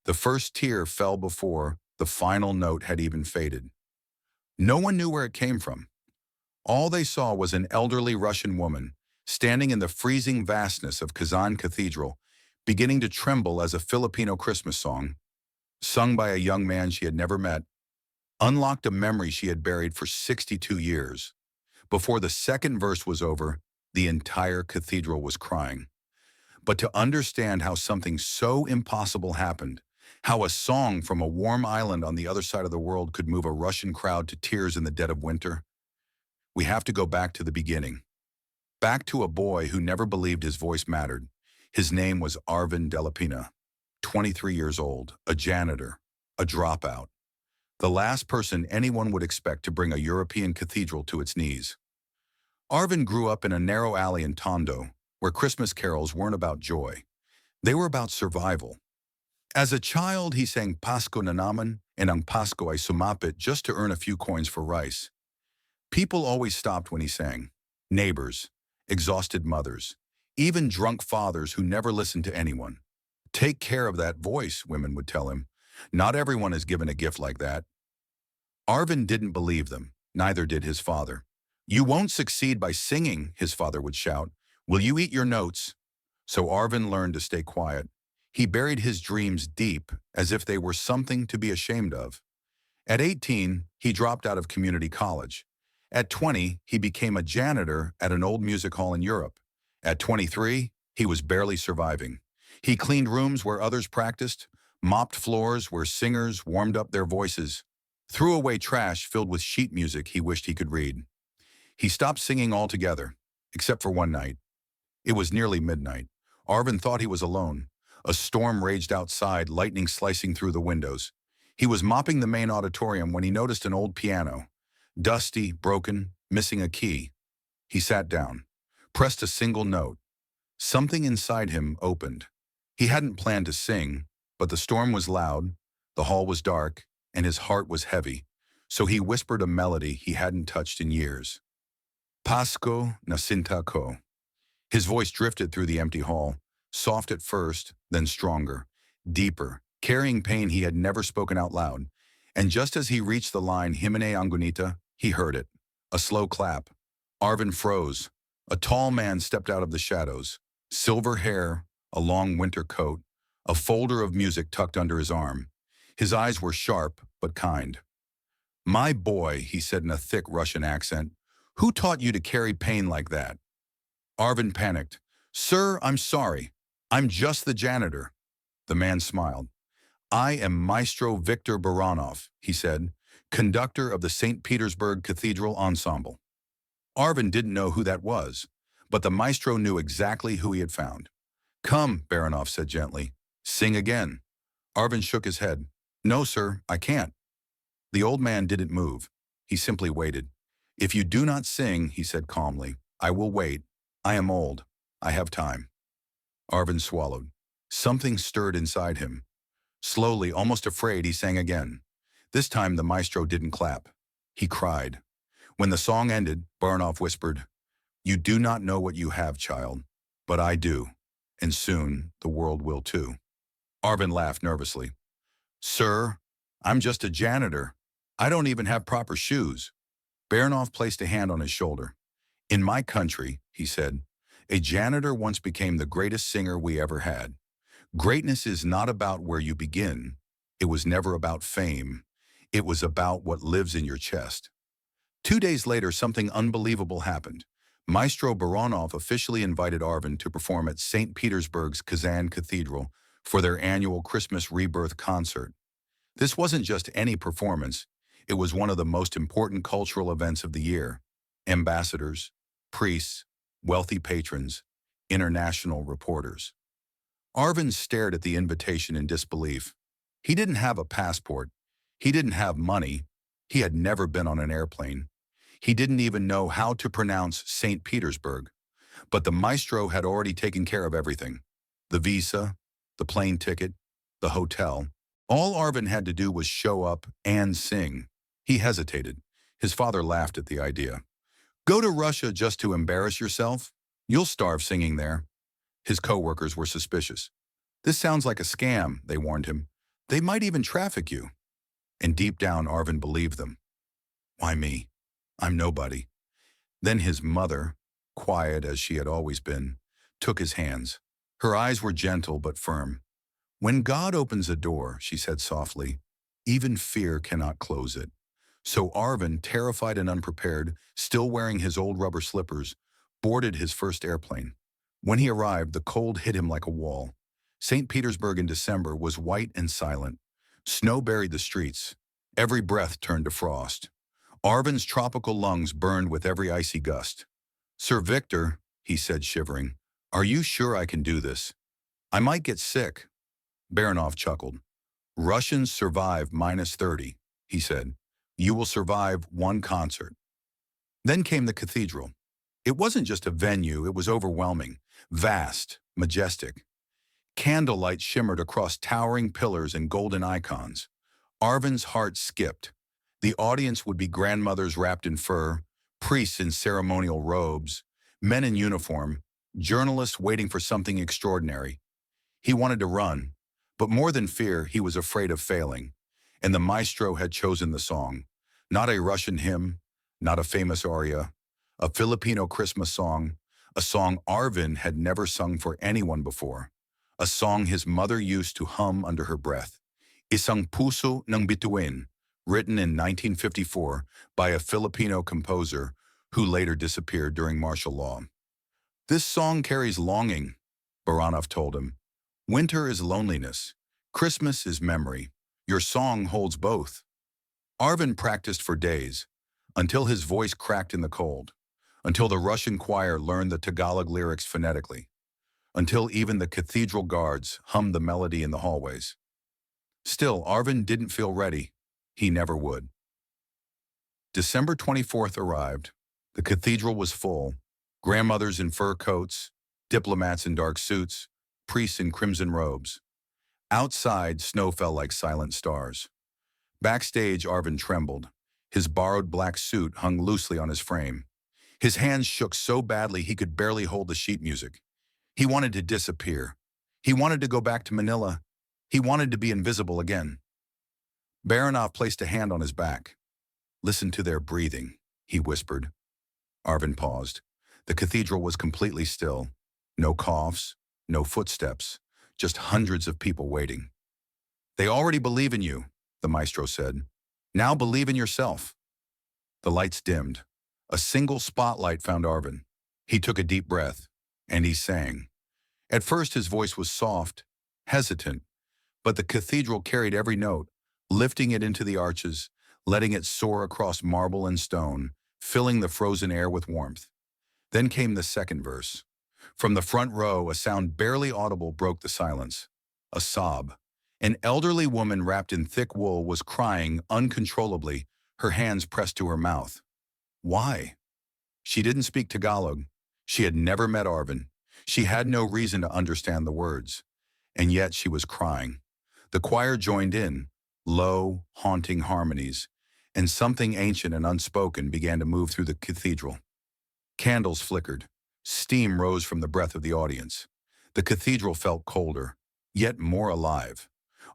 The first tear fell before the final note had even faded. No one knew where it came from. All they saw was an elderly Russian woman standing in the freezing vastness of Kazan Cathedral, beginning to tremble as a Filipino Christmas song, sung by a young man she had never met, unlocked a memory she had buried for 62 years. Before the second verse was over, the entire cathedral was crying. But to understand how something so impossible happened, how a song from a warm island on the other side of the world could move a Russian crowd to tears in the dead of winter, we have to go back to the beginning. Back to a boy who never believed his voice mattered. His name was Arvin, 23 years old, a janitor, a dropout, the last person anyone would expect to bring a European cathedral to its knees. Arvin grew up in a narrow alley in Tondo, where Christmas carols weren't about joy. They were about survival. As a child, he sang Pasko na naman and ang Pasko ay sumapit just to earn a few coins for rice. People always stopped when he sang. Neighbors, exhausted mothers, even drunk fathers who never listened to anyone. Take care of that voice, women would tell him. Not everyone is given a gift like that. Arvin didn't believe them, neither did his father. You won't succeed by singing, his father would shout. Will you eat your notes? So Arvin learned to stay quiet. He buried his dreams deep, as if they were something to be ashamed of. At 18, he dropped out of community college. At 20, he became a janitor at an old music hall in Europe. At 23, he was barely surviving. He cleaned rooms where others practiced, mopped floors where singers warmed up their voices, threw away trash filled with sheet music he wished he could read. He stopped singing altogether, except for one night. It was nearly midnight. Arvin thought he was alone. A storm raged outside, lightning slicing through the windows. He was mopping the main auditorium when he noticed an old piano, dusty, broken, missing a key. He sat down, pressed a single note. Something inside him opened. He hadn't planned to sing, but the storm was loud, the hall was dark, and his heart was heavy, so he whispered a melody he hadn't touched in years. Pasko na sinta ko. His voice drifted through the empty hall, soft at first, then stronger, deeper, carrying pain he had never spoken out loud. And just as he reached the line Himene Angunita, he heard it. A slow clap. Arvin froze. A tall man stepped out of the shadows. Silver hair, a long winter coat, a folder of music tucked under his arm. His eyes were sharp, but kind. My boy, he said in a thick Russian accent, who taught you to carry pain like that? Arvin panicked. Sir, I'm sorry. I'm just the janitor. The man smiled. I am Maestro Victor Baranov, he said, conductor of the St. Petersburg Cathedral Ensemble. Arvin didn't know who that was, but the maestro knew exactly who he had found. Come, Baranov said gently. Sing again. Arvin shook his head. No, sir, I can't. The old man didn't move. He simply waited. If you do not sing, he said calmly, I will wait. I am old. I have time. Arvin swallowed. Something stirred inside him. Slowly, almost afraid, he sang again. This time the maestro didn't clap. He cried. When the song ended, Baranov whispered, You do not know what you have, child, but I do, and soon the world will too. Arvin laughed nervously. Sir, I'm just a janitor. I don't even have proper shoes. Baranov placed a hand on his shoulder. In my country, he said, a janitor once became the greatest singer we ever had. Greatness is not about where you begin. It was never about fame. It was about what lives in your chest. 2 days later, something unbelievable happened. Maestro Baranov officially invited Arvin to perform at St. Petersburg's Kazan Cathedral for their annual Christmas Rebirth concert. This wasn't just any performance. It was one of the most important cultural events of the year. Ambassadors, priests, wealthy patrons, international reporters. Arvin stared at the invitation in disbelief. He didn't have a passport. He didn't have money. He had never been on an airplane. He didn't even know how to pronounce St. Petersburg. But the maestro had already taken care of everything. The visa, the plane ticket, the hotel. All Arvin had to do was show up and sing. He hesitated. His father laughed at the idea. Go to Russia just to embarrass yourself? You'll starve singing there. His co-workers were suspicious. This sounds like a scam, they warned him. They might even traffic you. And deep down, Arvin believed them. Why me? I'm nobody. Then his mother, quiet as she had always been, took his hands. Her eyes were gentle but firm. When God opens a door, she said softly, even fear cannot close it. So Arvin, terrified and unprepared, still wearing his old rubber slippers, boarded his first airplane. When he arrived, the cold hit him like a wall. St. Petersburg in December was white and silent. Snow buried the streets. Every breath turned to frost. Arvin's tropical lungs burned with every icy gust. Sir Victor, he said, shivering, are you sure I can do this? I might get sick. Baranov chuckled. Russians survive -30, he said. You will survive one concert. Then came the cathedral. It wasn't just a venue, it was overwhelming, vast, majestic. Candlelight shimmered across towering pillars and golden icons. Arvin's heart skipped. The audience would be grandmothers wrapped in fur, priests in ceremonial robes, men in uniform, journalists waiting for something extraordinary. He wanted to run, but more than fear, he was afraid of failing. And the maestro had chosen the song. Not a Russian hymn, not a famous aria, a Filipino Christmas song, a song Arvin had never sung for anyone before, a song his mother used to hum under her breath. Isang Puso ng Bituin, written in 1954 by a Filipino composer who later disappeared during martial law. This song carries longing, Baranov told him. Winter is loneliness. Christmas is memory. Your song holds both. Arvin practiced for days, until his voice cracked in the cold, until the Russian choir learned the Tagalog lyrics phonetically, until even the cathedral guards hummed the melody in the hallways. Still, Arvin didn't feel ready. He never would. December 24th arrived. The cathedral was full. Grandmothers in fur coats, diplomats in dark suits, priests in crimson robes. Outside, snow fell like silent stars. Backstage, Arvin trembled. His borrowed black suit hung loosely on his frame. His hands shook so badly he could barely hold the sheet music. He wanted to disappear. He wanted to go back to Manila. He wanted to be invisible again. Baranov placed a hand on his back. Listen to their breathing, he whispered. Arvin paused. The cathedral was completely still. No coughs, no footsteps, just hundreds of people waiting. They already believe in you, the maestro said. Now believe in yourself. The lights dimmed. A single spotlight found Arvin. He took a deep breath, and he sang. At first his voice was soft, hesitant, but the cathedral carried every note, lifting it into the arches, letting it soar across marble and stone, filling the frozen air with warmth. Then came the second verse. From the front row, a sound barely audible broke the silence. A sob. An elderly woman wrapped in thick wool was crying uncontrollably, her hands pressed to her mouth. Why? She didn't speak Tagalog. She had never met Arvin. She had no reason to understand the words. And yet she was crying. The choir joined in, low, haunting harmonies, and something ancient and unspoken began to move through the cathedral. Candles flickered. Steam rose from the breath of the audience. The cathedral felt colder, yet more alive.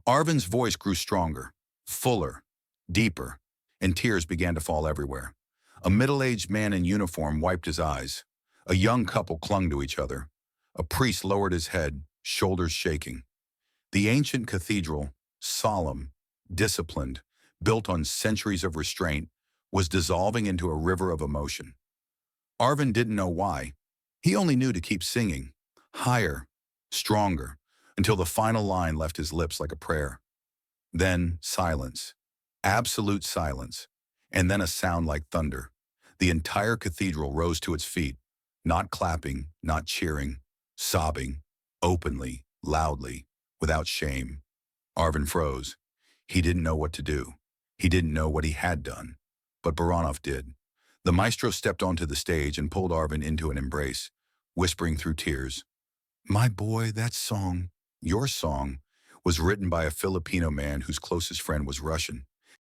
Arvin's voice grew stronger, fuller, deeper, and tears began to fall everywhere. A middle-aged man in uniform wiped his eyes. A young couple clung to each other. A priest lowered his head, shoulders shaking. The ancient cathedral, solemn, disciplined, built on centuries of restraint, was dissolving into a river of emotion. Arvin didn't know why. He only knew to keep singing, higher, stronger, until the final line left his lips like a prayer. Then silence, absolute silence, and then a sound like thunder. The entire cathedral rose to its feet, not clapping, not cheering, sobbing, openly, loudly, without shame. Arvin froze. He didn't know what to do. He didn't know what he had done. But Baranov did. The maestro stepped onto the stage and pulled Arvin into an embrace, whispering through tears, "My boy, that song, your song, was written by a Filipino man whose closest friend was Russian.